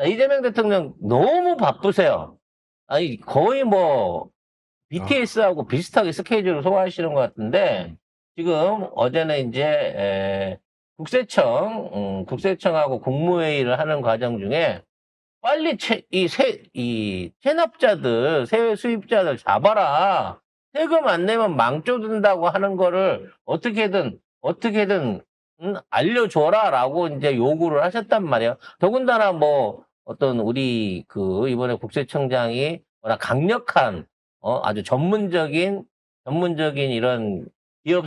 이재명 대통령 너무 바쁘세요. 아니, 거의 뭐, BTS하고 비슷하게 스케줄을 소화하시는 것 같은데, 지금 어제는 이제, 국세청하고 국무회의를 하는 과정 중에, 빨리 이 체납자들, 세외 수입자들 잡아라. 세금 안 내면 망조든다고 하는 거를 어떻게든, 알려줘라라고 이제 요구를 하셨단 말이에요. 더군다나 뭐, 어떤 우리 이번에 국세청장이 워낙 강력한, 아주 전문적인 이런 기업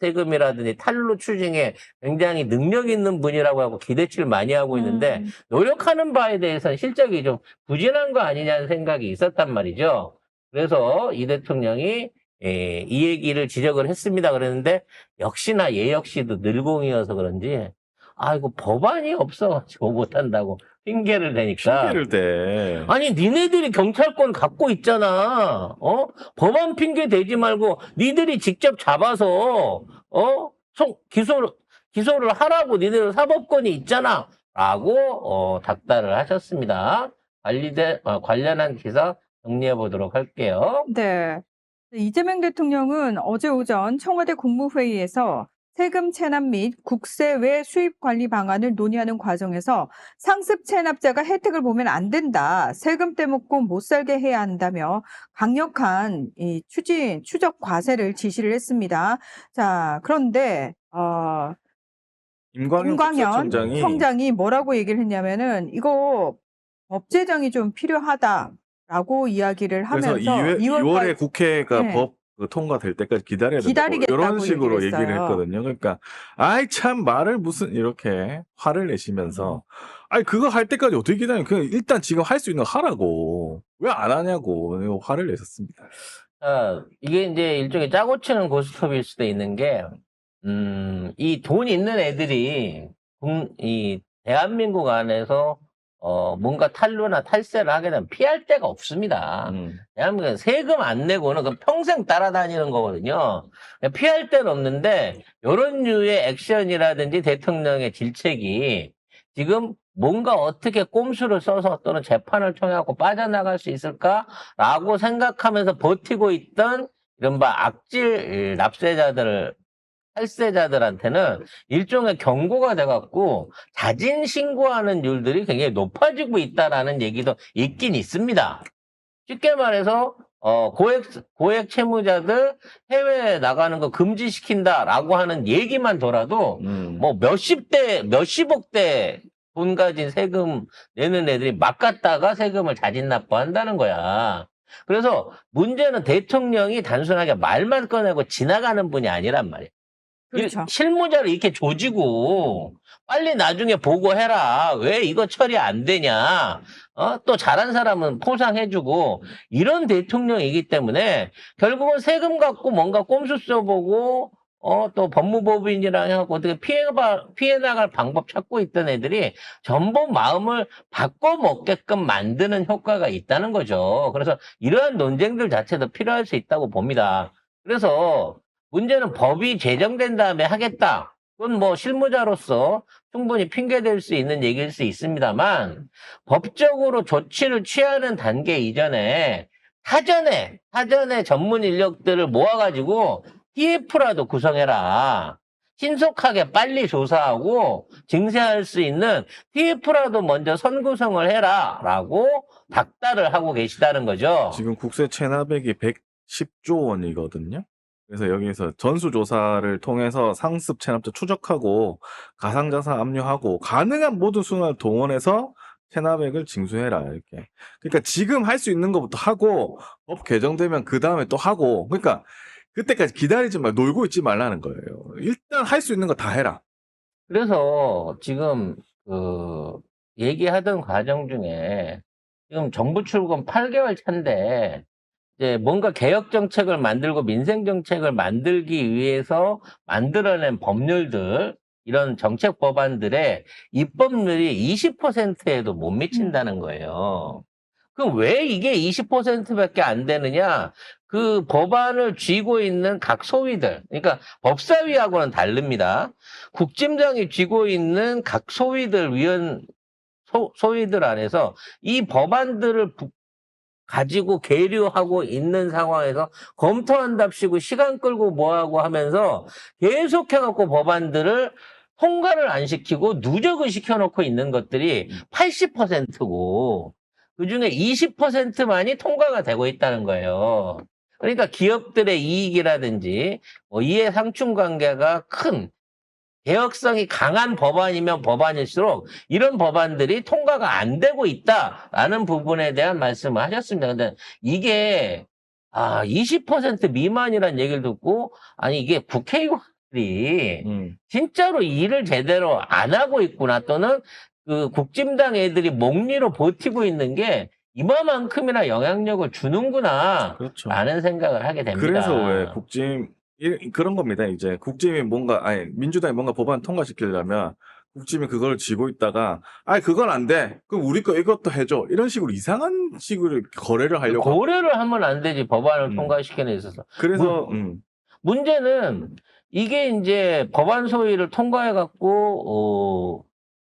세금이라든지 탈루 추징에 굉장히 능력 있는 분이라고 하고 기대치를 많이 하고 있는데, 노력하는 바에 대해서는 실적이 좀 부진한 거 아니냐는 생각이 있었단 말이죠. 그래서 이 대통령이 이 얘기를 지적을 했습니다. 그랬는데 역시나 얘 역시도 늘공이어서 그런지 이거 법안이 없어가지고 못한다고 핑계를 대니까. 핑계를 대. 아니 니네들이 경찰권 갖고 있잖아. 법안 핑계 대지 말고 니들이 직접 잡아서 기소를 하라고. 니들 사법권이 있잖아 라고 닥달을 하셨습니다. 관련한 기사 정리해 보도록 할게요. 네. 이재명 대통령은 어제 오전 청와대 국무회의에서 세금 체납 및 국세외 수입 관리 방안을 논의하는 과정에서 상습 체납자가 혜택을 보면 안 된다. 세금 떼먹고 못 살게 해야 한다며 강력한 이 추적 과세를 지시를 했습니다. 자, 그런데 김광현 청장이 뭐라고 얘기를 했냐면은 이거 법 제정이 좀 필요하다라고 이야기를 하면서 그래서 2월에 국회가 네. 법 통과될 때까지 기다려야 된다고 기다리겠다고 이런 식으로 얘기를 얘기를 했어요. 했거든요. 그러니까 참 말을 무슨 이렇게 화를 내시면서 그거 할 때까지 어떻게 기다려? 그냥 일단 지금 할 수 있는 거 하라고. 왜 안 하냐고 화를 내셨습니다. 이게 이제 일종의 짜고 치는 고스톱일 수도 있는 게, 이 돈 있는 애들이, 이 대한민국 안에서, 뭔가 탈루나 탈세를 하게 되면 피할 데가 없습니다. 대한민국은 세금 안 내고는 그 평생 따라다니는 거거든요. 피할 데는 없는데, 이런 류의 액션이라든지 대통령의 질책이 지금 뭔가 어떻게 꼼수를 써서 또는 재판을 통해 갖고 빠져나갈 수 있을까라고 생각하면서 버티고 있던 이른바 악질 탈세자들한테는 일종의 경고가 돼갖고 자진 신고하는 율들이 굉장히 높아지고 있다라는 얘기도 있긴 있습니다. 쉽게 말해서 고액 채무자들 해외에 나가는 거 금지시킨다라고 하는 얘기만 돌아도 뭐 몇십억대 돈 가진 세금 내는 애들이 막 갔다가 세금을 자진 납부한다는 거야. 그래서 문제는 대통령이 단순하게 말만 꺼내고 지나가는 분이 아니란 말이야. 그렇죠. 실무자를 이렇게 조지고 빨리 나중에 보고해라. 왜 이거 처리 안 되냐. 또 잘한 사람은 포상해주고 이런 대통령이기 때문에 결국은 세금 갖고 뭔가 꼼수 써보고 또 법무법인이랑 해갖고 어떻게 피해 나갈 방법 찾고 있던 애들이 전부 마음을 바꿔먹게끔 만드는 효과가 있다는 거죠. 그래서 이러한 논쟁들 자체도 필요할 수 있다고 봅니다. 그래서 문제는 법이 제정된 다음에 하겠다. 그건 뭐 실무자로서 충분히 핑계댈 수 있는 얘기일 수 있습니다만 법적으로 조치를 취하는 단계 이전에 사전에 전문 인력들을 모아가지고 TF라도 구성해라. 신속하게 빨리 조사하고 증세할 수 있는 TF라도 먼저 선구성을 해라. 라고 닥달을 하고 계시다는 거죠. 지금 국세 체납액이 110조 원이거든요. 그래서 여기에서 전수조사를 통해서 상습 체납자 추적하고 가상자산 압류하고 가능한 모든 수단을 동원해서 체납액을 징수해라 이렇게. 그러니까 지금 할 수 있는 것부터 하고 법 개정되면 그 다음에 또 하고. 그러니까 그때까지 기다리지 말고 놀고 있지 말라는 거예요. 일단 할 수 있는 거 다 해라. 그래서 지금 얘기하던 과정 중에 지금 정부 출범 8개월 차인데 이제 뭔가 개혁 정책을 만들고 민생 정책을 만들기 위해서 만들어낸 법률들, 이런 정책 법안들의 입법률이 20%에도 못 미친다는 거예요. 그럼 왜 이게 20%밖에 안 되느냐? 그 법안을 쥐고 있는 각 소위들, 그러니까 법사위하고는 다릅니다. 국짐장이 쥐고 있는 각 소위들 안에서 이 법안들을 가지고 계류하고 있는 상황에서 검토한답시고 시간 끌고 뭐하고 하면서 계속해갖고 법안들을 통과를 안 시키고 누적을 시켜놓고 있는 것들이 80%고 그중에 20%만이 통과가 되고 있다는 거예요. 그러니까 기업들의 이익이라든지 뭐 이해 상충 관계가 큰 개혁성이 강한 법안이면 법안일수록 이런 법안들이 통과가 안 되고 있다라는 부분에 대한 말씀을 하셨습니다. 근데 이게 20% 미만이라는 얘기를 듣고 아니 이게 국회의원들이 진짜로 일을 제대로 안 하고 있구나 또는 그 국진당 애들이 목리로 버티고 있는 게 이만큼이나 영향력을 주는구나 그렇죠. 라는 생각을 하게 됩니다. 그래서 왜 그런 겁니다. 이제 국짐이 민주당이 뭔가 법안 통과시키려면 국짐이 그걸 쥐고 있다가, 그건 안 돼. 그럼 우리 거 이것도 해줘. 이런 식으로 이상한 식으로 거래를 하려고. 고려를 하면 안 되지, 법안을 통과시키는 데 있어서. 그래서, 문제는 이게 이제 법안 소위를 통과해갖고,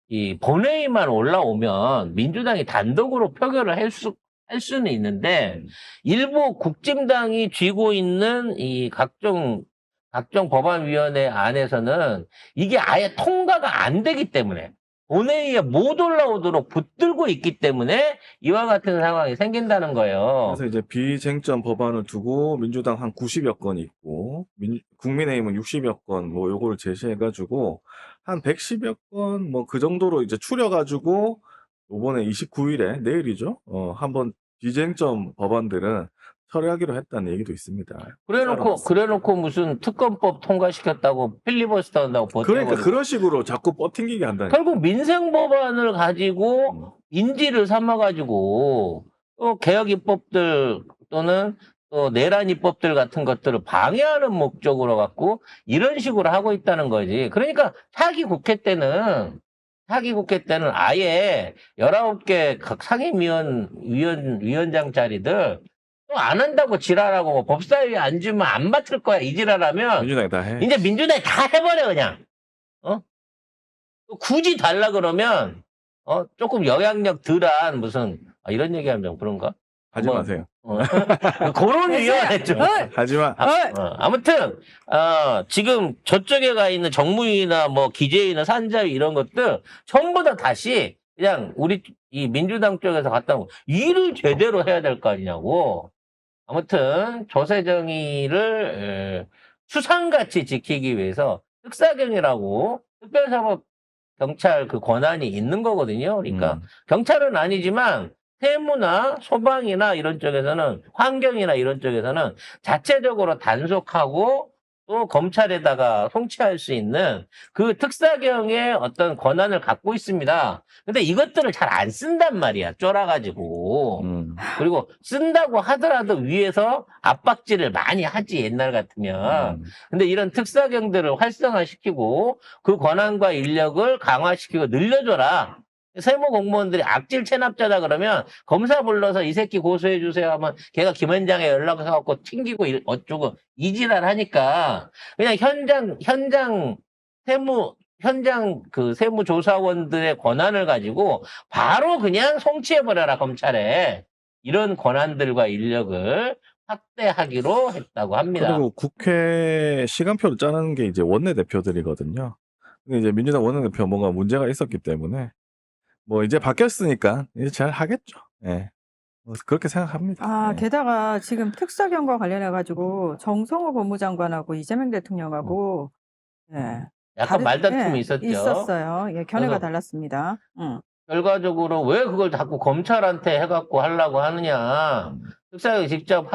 이 본회의만 올라오면 민주당이 단독으로 표결을 할 수는 있는데, 일부 국진당이 쥐고 있는 이 각종 법안위원회 안에서는 이게 아예 통과가 안 되기 때문에 본회의에 못 올라오도록 붙들고 있기 때문에 이와 같은 상황이 생긴다는 거예요. 그래서 이제 비쟁점 법안을 두고 민주당 한 90여 건 있고, 국민의힘은 60여 건, 뭐 요거를 제시해가지고, 한 110여 건, 뭐 그 정도로 이제 추려가지고, 요번에 29일에, 내일이죠? 한번 비쟁점 법안들은 처리하기로 했다는 얘기도 있습니다. 그래놓고 무슨 특검법 통과시켰다고 필리버스터 한다고 버텨버리고. 그러니까 그런 식으로 자꾸 뻗팅기게 한다니까. 결국 민생 법안을 가지고 인지를 삼아가지고 또 개혁 입법들 또는 또 내란 입법들 같은 것들을 방해하는 목적으로 갖고 이런 식으로 하고 있다는 거지. 그러니까 차기 국회 때는 아예 19개 각 위원장 자리들 또 안 한다고 지랄하고 뭐 법사위에 앉으면 안 맡을 거야 이 지랄하면 민주당이 다 해. 이제 민주당이 다 해버려 그냥. 굳이 달라 그러면 조금 영향력 덜한 무슨 이런 얘기하면 좀 그런가? 하지 마세요. 그런 위원회 좀. 하지 마. 아무튼 지금 저쪽에 가 있는 정무위나 뭐 기재위나 산자위 이런 것들 전부 다 다시 그냥 우리 이 민주당 쪽에서 갖다 놓고 일을 제대로 해야 될 거 아니냐고. 아무튼 조세정의를 수상같이 지키기 위해서 특사경이라고 특별사법 경찰 그 권한이 있는 거거든요. 그러니까 경찰은 아니지만 세무나 소방이나 이런 쪽에서는 환경이나 이런 쪽에서는 자체적으로 단속하고 또 검찰에다가 송치할 수 있는 그 특사경의 어떤 권한을 갖고 있습니다. 근데 이것들을 잘 안 쓴단 말이야. 쫄아가지고. 그리고 쓴다고 하더라도 위에서 압박질을 많이 하지 옛날 같으면. 근데 이런 특사경들을 활성화시키고 그 권한과 인력을 강화시키고 늘려줘라. 세무 공무원들이 악질 체납자다 그러면 검사 불러서 이 새끼 고소해 주세요 하면 걔가 김원장에 연락해갖고 튕기고 어쩌고 이지랄 하니까 그냥 현장 세무조사원들의 권한을 가지고 바로 그냥 송치해버려라 검찰에 이런 권한들과 인력을 확대하기로 했다고 합니다. 그리고 국회 시간표를 짜는 게 이제 원내대표들이거든요. 근데 이제 민주당 원내대표 뭔가 문제가 있었기 때문에 뭐 이제 바뀌었으니까 이제 잘 하겠죠. 예. 그렇게 생각합니다. 예. 게다가 지금 특사경과 관련해가지고 정성호 법무장관하고 이재명 대통령하고 약간 말다툼이 있었죠. 있었어요. 견해가 그래서 달랐습니다. 결과적으로 왜 그걸 자꾸 검찰한테 해갖고 하려고 하느냐. 특사경이 직접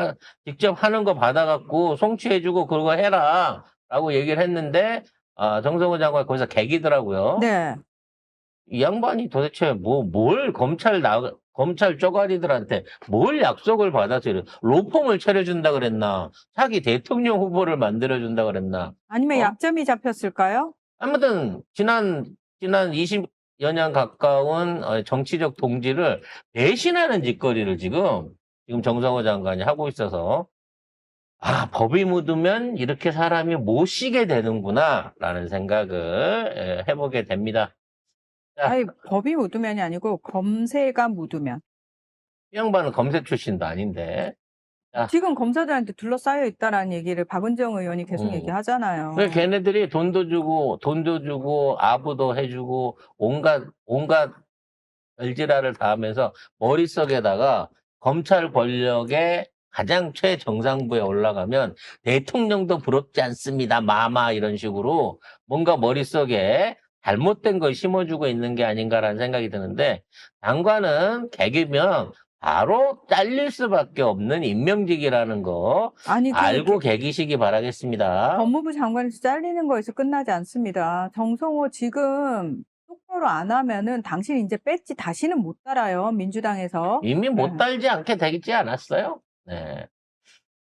하는 거 받아갖고 송치해주고 그거 해라. 라고 얘기를 했는데, 정성호 장관이 거기서 개기더라고요. 네. 이 양반이 도대체 뭘 검찰 쪼가리들한테 뭘 약속을 받아서 로펌을 차려준다 그랬나? 차기 대통령 후보를 만들어준다 그랬나? 아니면 약점이 잡혔을까요? 아무튼 지난 20여 년 가까운 정치적 동지를 배신하는 짓거리를 지금 정성호 장관이 하고 있어서 법이 묻으면 이렇게 사람이 못 쉬게 되는구나 라는 생각을 해보게 됩니다. 자, 아니, 법이 무두면이 아니고 검세가 무두면. 이 양반은 검색 출신도 아닌데. 자, 지금 검사들한테 둘러싸여 있다라는 얘기를 박은정 의원이 계속 음. 얘기하잖아요. 왜 걔네들이 돈도 주고, 아부도 해주고, 온갖 별지랄을 다 하면서 머릿속에다가 검찰 권력의 가장 최정상부에 올라가면 대통령도 부럽지 않습니다. 마마 이런 식으로 뭔가 머릿속에 잘못된 걸 심어주고 있는 게 아닌가라는 생각이 드는데 장관은 개기면 바로 잘릴 수밖에 없는 임명직이라는 거 아니, 그 알고 개기시기 바라겠습니다. 법무부 장관에서 잘리는 거에서 끝나지 않습니다. 정성호 지금 똑바로 안 하면은 당신 이제 배지 다시는 못 달아요. 민주당에서. 이미 네. 못 달지 않게 되지 않았어요? 네.